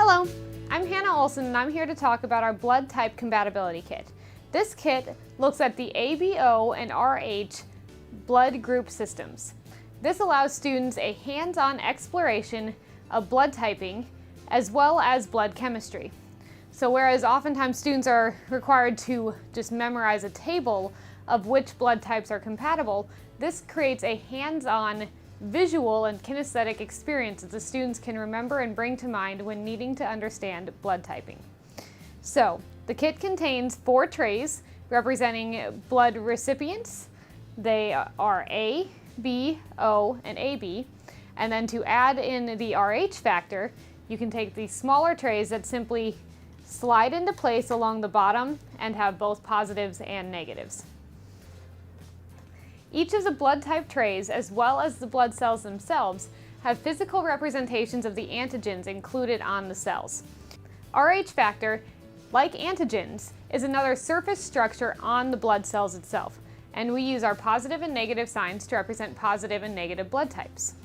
Hello, I'm Hannah Olson and I'm here to talk about our blood type compatibility kit. This kit looks at the ABO and RH blood group systems. This allows students a hands-on exploration of blood typing as well as blood chemistry. So whereas oftentimes students are required to just memorize a table of which blood types are compatible, this creates a hands-on visual and kinesthetic experience that the students can remember and bring to mind when needing to understand blood typing. So, the kit contains 4 trays representing blood recipients. They are A, B, O, and AB. And then to add in the RH factor, you can take the smaller trays that simply slide into place along the bottom and have both positives and negatives. Each of the blood type trays, as well as the blood cells themselves, have physical representations of the antigens included on the cells. RH factor, like antigens, is another surface structure on the blood cells itself, and we use our positive and negative signs to represent positive and negative blood types.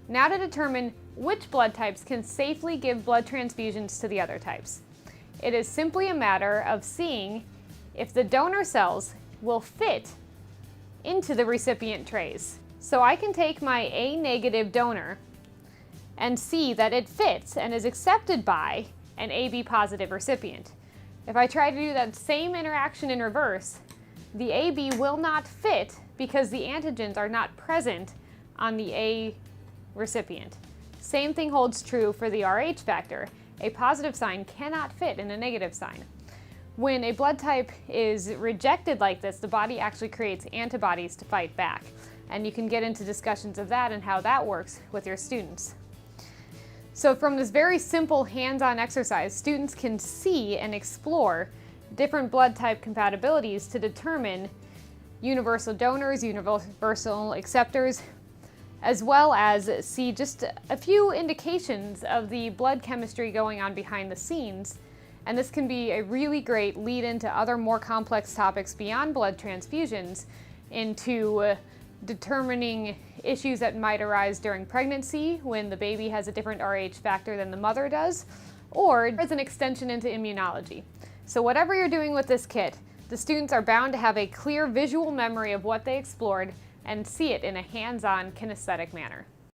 Now to determine which blood types can safely give blood transfusions to the other types. It is simply a matter of seeing if the donor cells will fit into the recipient trays. So I can take my A negative donor and see that it fits and is accepted by an AB positive recipient. If I try to do that same interaction in reverse, the AB will not fit because the antigens are not present on the A recipient. Same thing holds true for the RH factor. A positive sign cannot fit in a negative sign. When a blood type is rejected like this, the body actually creates antibodies to fight back. And you can get into discussions of that and how that works with your students. So from this very simple hands-on exercise, students can see and explore different blood type compatibilities to determine universal donors, universal acceptors, as well as see just a few indications of the blood chemistry going on behind the scenes. And this can be a really great lead into other more complex topics beyond blood transfusions into determining issues that might arise during pregnancy when the baby has a different RH factor than the mother does, or as an extension into immunology. So whatever you're doing with this kit, the students are bound to have a clear visual memory of what they explored and see it in a hands-on kinesthetic manner.